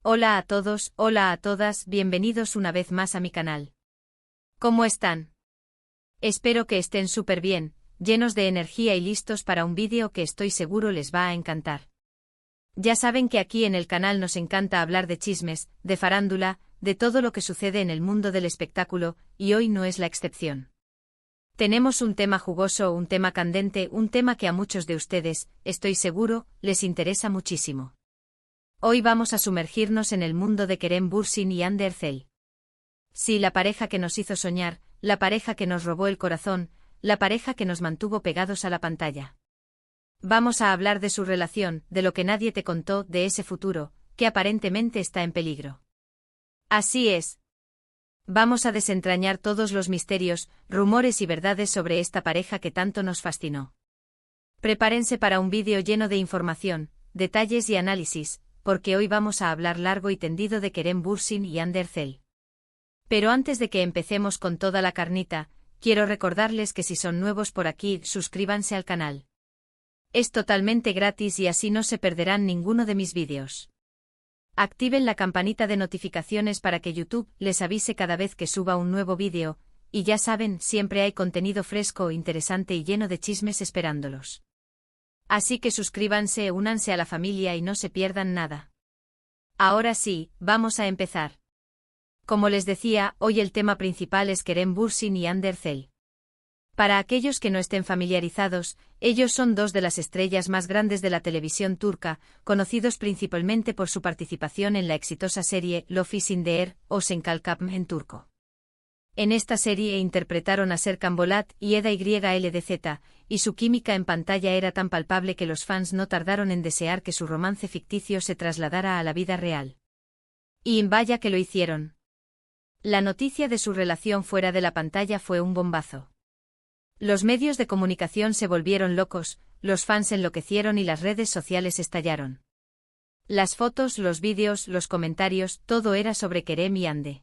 Hola a todos, hola a todas, bienvenidos una vez más a mi canal. ¿Cómo están? Espero que estén súper bien, llenos de energía y listos para un vídeo que estoy seguro les va a encantar. Ya saben que aquí en el canal nos encanta hablar de chismes, de farándula, de todo lo que sucede en el mundo del espectáculo, y hoy no es la excepción. Tenemos un tema jugoso, un tema candente, un tema que a muchos de ustedes, estoy seguro, les interesa muchísimo. Hoy vamos a sumergirnos en el mundo de Kerem Bürsin y Hande Erçel. Sí, la pareja que nos hizo soñar, la pareja que nos robó el corazón, la pareja que nos mantuvo pegados a la pantalla. Vamos a hablar de su relación, de lo que nadie te contó, de ese futuro, que aparentemente está en peligro. Así es. Vamos a desentrañar todos los misterios, rumores y verdades sobre esta pareja que tanto nos fascinó. Prepárense para un vídeo lleno de información, detalles y análisis, porque hoy vamos a hablar largo y tendido de Kerem Bürsin y Hande Erçel. Pero antes de que empecemos con toda la carnita, quiero recordarles que si son nuevos por aquí, suscríbanse al canal. Es totalmente gratis y así no se perderán ninguno de mis vídeos. Activen la campanita de notificaciones para que YouTube les avise cada vez que suba un nuevo vídeo, y ya saben, siempre hay contenido fresco, interesante y lleno de chismes esperándolos. Así que suscríbanse, únanse a la familia y no se pierdan nada. Ahora sí, vamos a empezar. Como les decía, hoy el tema principal es Kerem Bürsin y Hande Erçel. Para aquellos que no estén familiarizados, ellos son dos de las estrellas más grandes de la televisión turca, conocidos principalmente por su participación en la exitosa serie Love is in the Air o Senkalkam en turco. En esta serie interpretaron a Serkan Bolat y Eda YLDZ, y su química en pantalla era tan palpable que los fans no tardaron en desear que su romance ficticio se trasladara a la vida real. Y vaya que lo hicieron. La noticia de su relación fuera de la pantalla fue un bombazo. Los medios de comunicación se volvieron locos, los fans enloquecieron y las redes sociales estallaron. Las fotos, los vídeos, los comentarios, todo era sobre Kerem y Hande.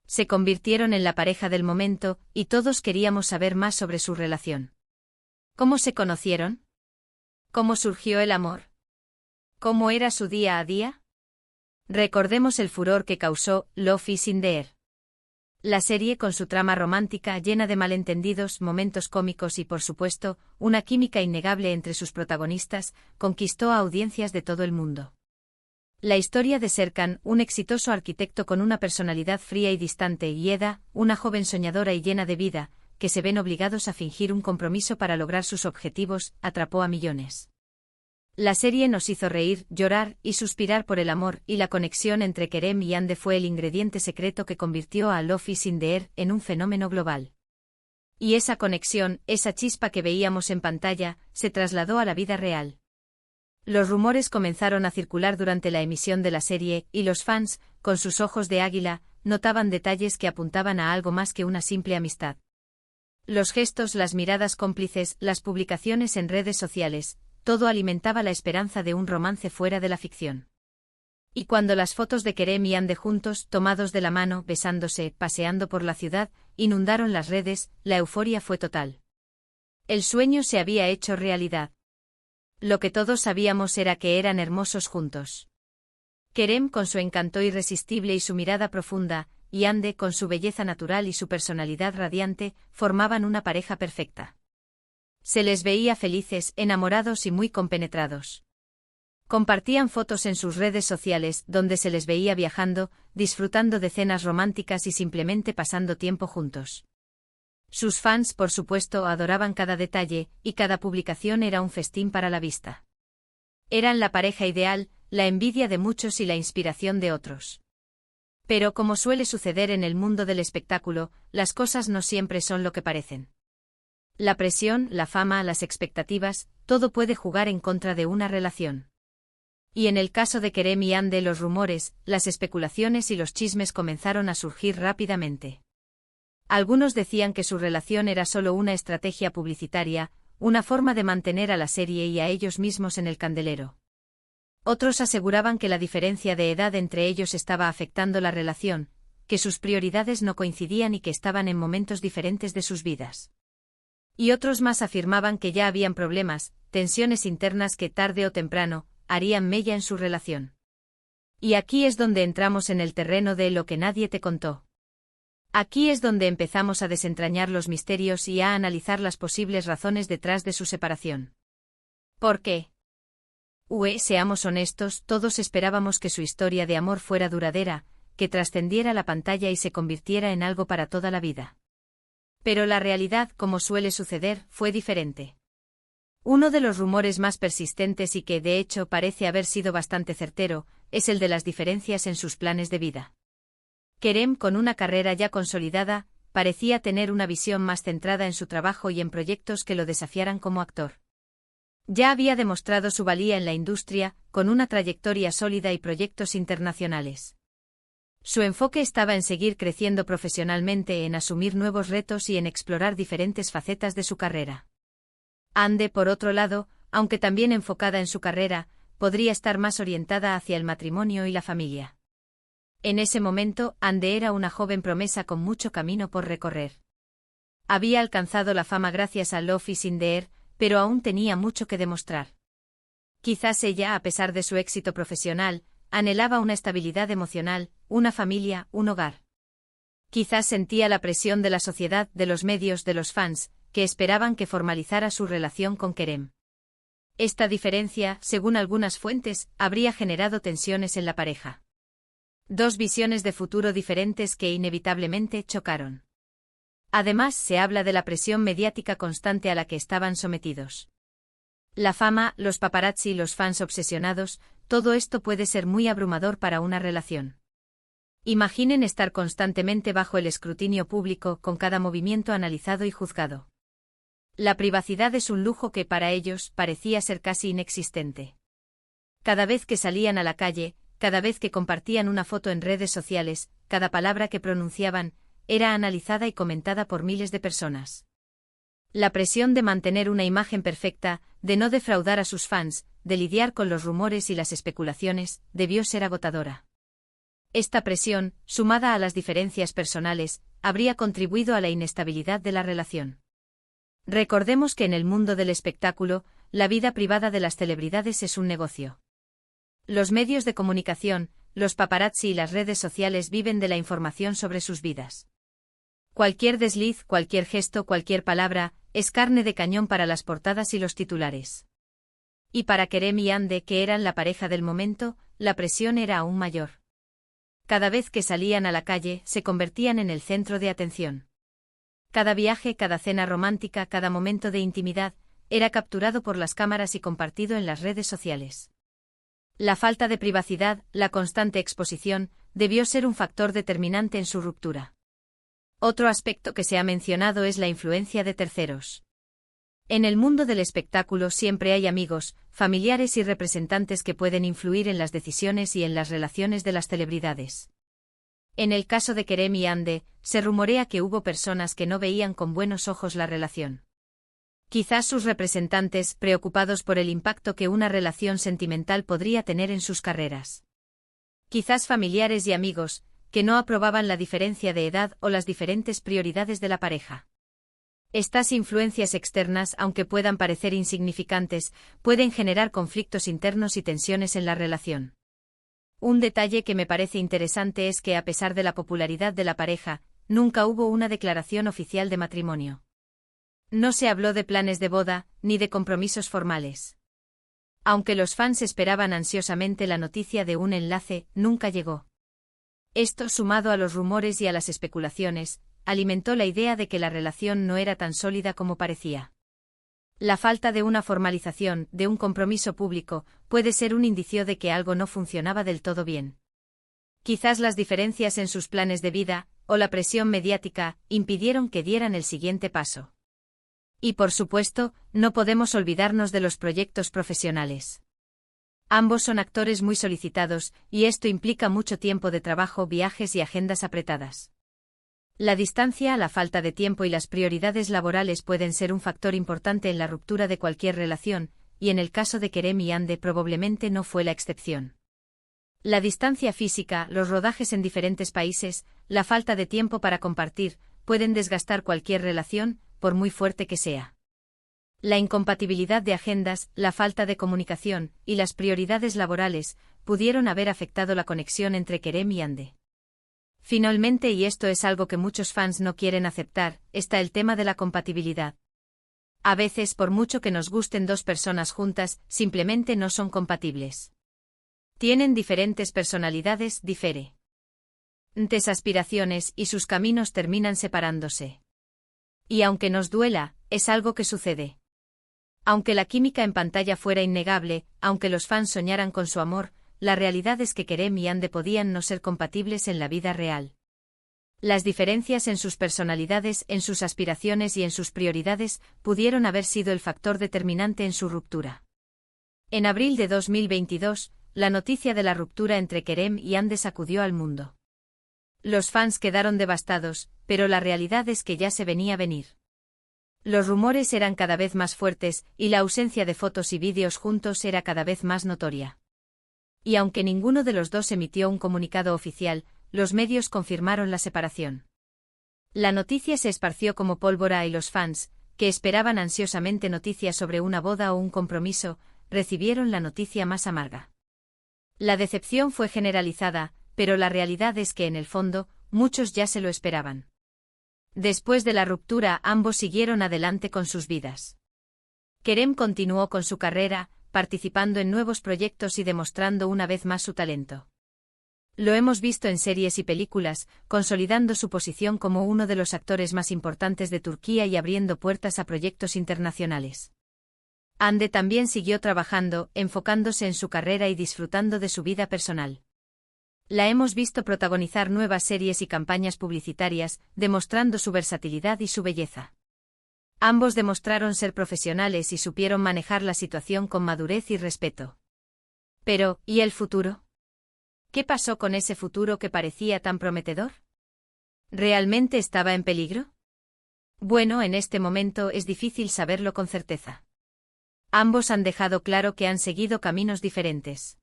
Se convirtieron en la pareja del momento, y todos queríamos saber más sobre su relación. ¿Cómo se conocieron? ¿Cómo surgió el amor? ¿Cómo era su día a día? Recordemos el furor que causó Love is in the Air. La serie, con su trama romántica llena de malentendidos, momentos cómicos y por supuesto, una química innegable entre sus protagonistas, conquistó a audiencias de todo el mundo. La historia de Serkan, un exitoso arquitecto con una personalidad fría y distante, y Eda, una joven soñadora y llena de vida, que se ven obligados a fingir un compromiso para lograr sus objetivos, atrapó a millones. La serie nos hizo reír, llorar y suspirar por el amor, y la conexión entre Kerem y Hande fue el ingrediente secreto que convirtió a Love is in the Air en un fenómeno global. Y esa conexión, esa chispa que veíamos en pantalla, se trasladó a la vida real. Los rumores comenzaron a circular durante la emisión de la serie, y los fans, con sus ojos de águila, notaban detalles que apuntaban a algo más que una simple amistad. Los gestos, las miradas cómplices, las publicaciones en redes sociales, todo alimentaba la esperanza de un romance fuera de la ficción. Y cuando las fotos de Kerem y Hande juntos, tomados de la mano, besándose, paseando por la ciudad, inundaron las redes, la euforia fue total. El sueño se había hecho realidad. Lo que todos sabíamos era que eran hermosos juntos. Kerem con su encanto irresistible y su mirada profunda, y Hande con su belleza natural y su personalidad radiante, formaban una pareja perfecta. Se les veía felices, enamorados y muy compenetrados. Compartían fotos en sus redes sociales donde se les veía viajando, disfrutando de cenas románticas y simplemente pasando tiempo juntos. Sus fans, por supuesto, adoraban cada detalle, y cada publicación era un festín para la vista. Eran la pareja ideal, la envidia de muchos y la inspiración de otros. Pero como suele suceder en el mundo del espectáculo, las cosas no siempre son lo que parecen. La presión, la fama, las expectativas, todo puede jugar en contra de una relación. Y en el caso de Kerem y Hande, los rumores, las especulaciones y los chismes comenzaron a surgir rápidamente. Algunos decían que su relación era solo una estrategia publicitaria, una forma de mantener a la serie y a ellos mismos en el candelero. Otros aseguraban que la diferencia de edad entre ellos estaba afectando la relación, que sus prioridades no coincidían y que estaban en momentos diferentes de sus vidas. Y otros más afirmaban que ya habían problemas, tensiones internas que tarde o temprano, harían mella en su relación. Y aquí es donde entramos en el terreno de lo que nadie te contó. Aquí es donde empezamos a desentrañar los misterios y a analizar las posibles razones detrás de su separación. ¿Por qué? Seamos honestos, todos esperábamos que su historia de amor fuera duradera, que trascendiera la pantalla y se convirtiera en algo para toda la vida. Pero la realidad, como suele suceder, fue diferente. Uno de los rumores más persistentes y que, de hecho, parece haber sido bastante certero, es el de las diferencias en sus planes de vida. Kerem, con una carrera ya consolidada, parecía tener una visión más centrada en su trabajo y en proyectos que lo desafiaran como actor. Ya había demostrado su valía en la industria, con una trayectoria sólida y proyectos internacionales. Su enfoque estaba en seguir creciendo profesionalmente, en asumir nuevos retos y en explorar diferentes facetas de su carrera. Ande, por otro lado, aunque también enfocada en su carrera, podría estar más orientada hacia el matrimonio y la familia. En ese momento, Ande era una joven promesa con mucho camino por recorrer. Había alcanzado la fama gracias a Love is in the Air, pero aún tenía mucho que demostrar. Quizás ella, a pesar de su éxito profesional, anhelaba una estabilidad emocional, una familia, un hogar. Quizás sentía la presión de la sociedad, de los medios, de los fans, que esperaban que formalizara su relación con Kerem. Esta diferencia, según algunas fuentes, habría generado tensiones en la pareja. Dos visiones de futuro diferentes que inevitablemente chocaron. Además, se habla de la presión mediática constante a la que estaban sometidos. La fama, los paparazzi y los fans obsesionados, todo esto puede ser muy abrumador para una relación. Imaginen estar constantemente bajo el escrutinio público, con cada movimiento analizado y juzgado. La privacidad es un lujo que para ellos parecía ser casi inexistente. Cada vez que salían a la calle, cada vez que compartían una foto en redes sociales, cada palabra que pronunciaban, era analizada y comentada por miles de personas. La presión de mantener una imagen perfecta, de no defraudar a sus fans, de lidiar con los rumores y las especulaciones, debió ser agotadora. Esta presión, sumada a las diferencias personales, habría contribuido a la inestabilidad de la relación. Recordemos que en el mundo del espectáculo, la vida privada de las celebridades es un negocio. Los medios de comunicación, los paparazzi y las redes sociales viven de la información sobre sus vidas. Cualquier desliz, cualquier gesto, cualquier palabra, es carne de cañón para las portadas y los titulares. Y para Kerem y Ande, que eran la pareja del momento, la presión era aún mayor. Cada vez que salían a la calle, se convertían en el centro de atención. Cada viaje, cada cena romántica, cada momento de intimidad, era capturado por las cámaras y compartido en las redes sociales. La falta de privacidad, la constante exposición, debió ser un factor determinante en su ruptura. Otro aspecto que se ha mencionado es la influencia de terceros. En el mundo del espectáculo siempre hay amigos, familiares y representantes que pueden influir en las decisiones y en las relaciones de las celebridades. En el caso de Kerem y Ande, se rumorea que hubo personas que no veían con buenos ojos la relación. Quizás sus representantes, preocupados por el impacto que una relación sentimental podría tener en sus carreras. Quizás familiares y amigos, que no aprobaban la diferencia de edad o las diferentes prioridades de la pareja. Estas influencias externas, aunque puedan parecer insignificantes, pueden generar conflictos internos y tensiones en la relación. Un detalle que me parece interesante es que a pesar de la popularidad de la pareja, nunca hubo una declaración oficial de matrimonio. No se habló de planes de boda, ni de compromisos formales. Aunque los fans esperaban ansiosamente la noticia de un enlace, nunca llegó. Esto, sumado a los rumores y a las especulaciones, alimentó la idea de que la relación no era tan sólida como parecía. La falta de una formalización, de un compromiso público, puede ser un indicio de que algo no funcionaba del todo bien. Quizás las diferencias en sus planes de vida, o la presión mediática, impidieron que dieran el siguiente paso. Y por supuesto, no podemos olvidarnos de los proyectos profesionales. Ambos son actores muy solicitados, y esto implica mucho tiempo de trabajo, viajes y agendas apretadas. La distancia, la falta de tiempo y las prioridades laborales pueden ser un factor importante en la ruptura de cualquier relación, y en el caso de Kerem y Ande probablemente no fue la excepción. La distancia física, los rodajes en diferentes países, la falta de tiempo para compartir, pueden desgastar cualquier relación, por muy fuerte que sea. La incompatibilidad de agendas, la falta de comunicación y las prioridades laborales pudieron haber afectado la conexión entre Kerem y Hande. Finalmente, y esto es algo que muchos fans no quieren aceptar, está el tema de la compatibilidad. A veces, por mucho que nos gusten dos personas juntas, simplemente no son compatibles. Tienen diferentes personalidades, diferentes aspiraciones, y sus caminos terminan separándose. Y aunque nos duela, es algo que sucede. Aunque la química en pantalla fuera innegable, aunque los fans soñaran con su amor, la realidad es que Kerem y Hande podían no ser compatibles en la vida real. Las diferencias en sus personalidades, en sus aspiraciones y en sus prioridades pudieron haber sido el factor determinante en su ruptura. En abril de 2022, la noticia de la ruptura entre Kerem y Hande sacudió al mundo. Los fans quedaron devastados, pero la realidad es que ya se venía venir. Los rumores eran cada vez más fuertes, y la ausencia de fotos y vídeos juntos era cada vez más notoria. Y aunque ninguno de los dos emitió un comunicado oficial, los medios confirmaron la separación. La noticia se esparció como pólvora y los fans, que esperaban ansiosamente noticias sobre una boda o un compromiso, recibieron la noticia más amarga. La decepción fue generalizada, pero la realidad es que en el fondo, muchos ya se lo esperaban. Después de la ruptura, ambos siguieron adelante con sus vidas. Kerem continuó con su carrera, participando en nuevos proyectos y demostrando una vez más su talento. Lo hemos visto en series y películas, consolidando su posición como uno de los actores más importantes de Turquía y abriendo puertas a proyectos internacionales. Hande también siguió trabajando, enfocándose en su carrera y disfrutando de su vida personal. La hemos visto protagonizar nuevas series y campañas publicitarias, demostrando su versatilidad y su belleza. Ambos demostraron ser profesionales y supieron manejar la situación con madurez y respeto. Pero, ¿y el futuro? ¿Qué pasó con ese futuro que parecía tan prometedor? ¿Realmente estaba en peligro? Bueno, en este momento es difícil saberlo con certeza. Ambos han dejado claro que han seguido caminos diferentes.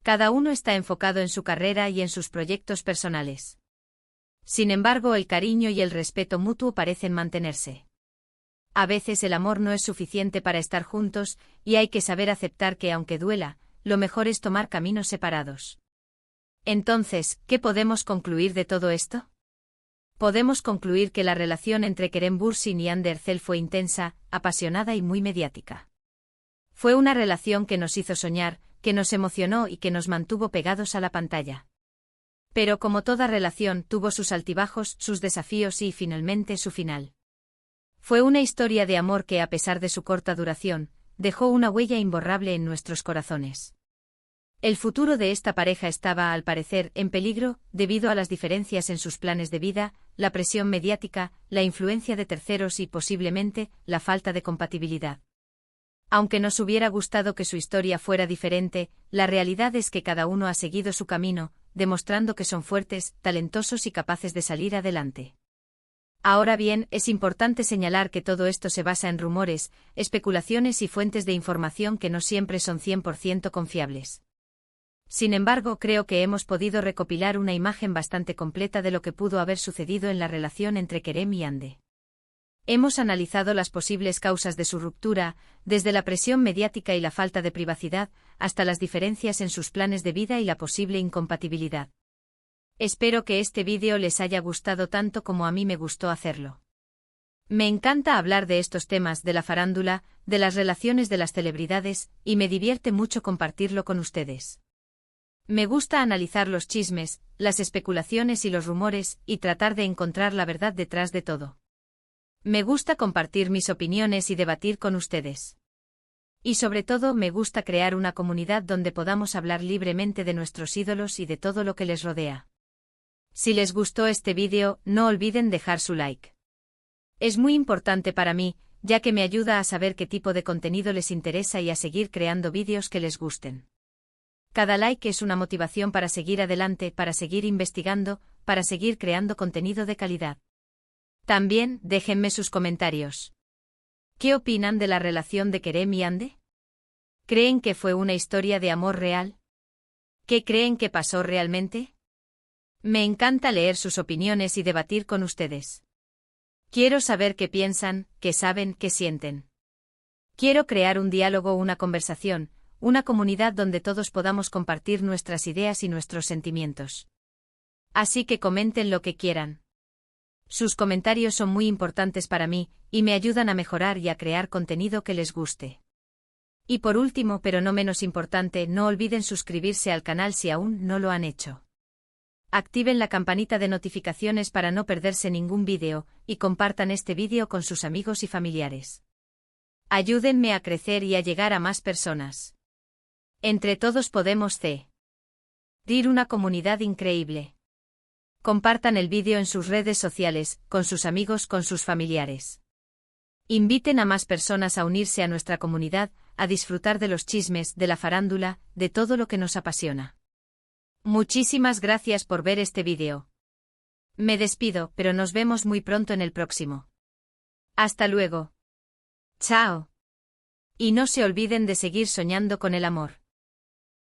Cada uno está enfocado en su carrera y en sus proyectos personales. Sin embargo, el cariño y el respeto mutuo parecen mantenerse. A veces el amor no es suficiente para estar juntos, y hay que saber aceptar que aunque duela, lo mejor es tomar caminos separados. Entonces, ¿qué podemos concluir de todo esto? Podemos concluir que la relación entre Kerem Bürsin y Hande Erçel fue intensa, apasionada y muy mediática. Fue una relación que nos hizo soñar, que nos emocionó y que nos mantuvo pegados a la pantalla. Pero como toda relación, tuvo sus altibajos, sus desafíos y, finalmente, su final. Fue una historia de amor que, a pesar de su corta duración, dejó una huella imborrable en nuestros corazones. El futuro de esta pareja estaba, al parecer, en peligro, debido a las diferencias en sus planes de vida, la presión mediática, la influencia de terceros y, posiblemente, la falta de compatibilidad. Aunque nos hubiera gustado que su historia fuera diferente, la realidad es que cada uno ha seguido su camino, demostrando que son fuertes, talentosos y capaces de salir adelante. Ahora bien, es importante señalar que todo esto se basa en rumores, especulaciones y fuentes de información que no siempre son 100% confiables. Sin embargo, creo que hemos podido recopilar una imagen bastante completa de lo que pudo haber sucedido en la relación entre Kerem y Hande. Hemos analizado las posibles causas de su ruptura, desde la presión mediática y la falta de privacidad, hasta las diferencias en sus planes de vida y la posible incompatibilidad. Espero que este vídeo les haya gustado tanto como a mí me gustó hacerlo. Me encanta hablar de estos temas, de la farándula, de las relaciones de las celebridades, y me divierte mucho compartirlo con ustedes. Me gusta analizar los chismes, las especulaciones y los rumores, y tratar de encontrar la verdad detrás de todo. Me gusta compartir mis opiniones y debatir con ustedes. Y sobre todo me gusta crear una comunidad donde podamos hablar libremente de nuestros ídolos y de todo lo que les rodea. Si les gustó este vídeo, no olviden dejar su like. Es muy importante para mí, ya que me ayuda a saber qué tipo de contenido les interesa y a seguir creando vídeos que les gusten. Cada like es una motivación para seguir adelante, para seguir investigando, para seguir creando contenido de calidad. También, déjenme sus comentarios. ¿Qué opinan de la relación de Kerem y Hande? ¿Creen que fue una historia de amor real? ¿Qué creen que pasó realmente? Me encanta leer sus opiniones y debatir con ustedes. Quiero saber qué piensan, qué saben, qué sienten. Quiero crear un diálogo, una conversación, una comunidad donde todos podamos compartir nuestras ideas y nuestros sentimientos. Así que comenten lo que quieran. Sus comentarios son muy importantes para mí, y me ayudan a mejorar y a crear contenido que les guste. Y por último, pero no menos importante, no olviden suscribirse al canal si aún no lo han hecho. Activen la campanita de notificaciones para no perderse ningún vídeo, y compartan este vídeo con sus amigos y familiares. Ayúdenme a crecer y a llegar a más personas. Entre todos podemos construir una comunidad increíble. Compartan el vídeo en sus redes sociales, con sus amigos, con sus familiares. Inviten a más personas a unirse a nuestra comunidad, a disfrutar de los chismes, de la farándula, de todo lo que nos apasiona. Muchísimas gracias por ver este vídeo. Me despido, pero nos vemos muy pronto en el próximo. Hasta luego. Chao. Y no se olviden de seguir soñando con el amor.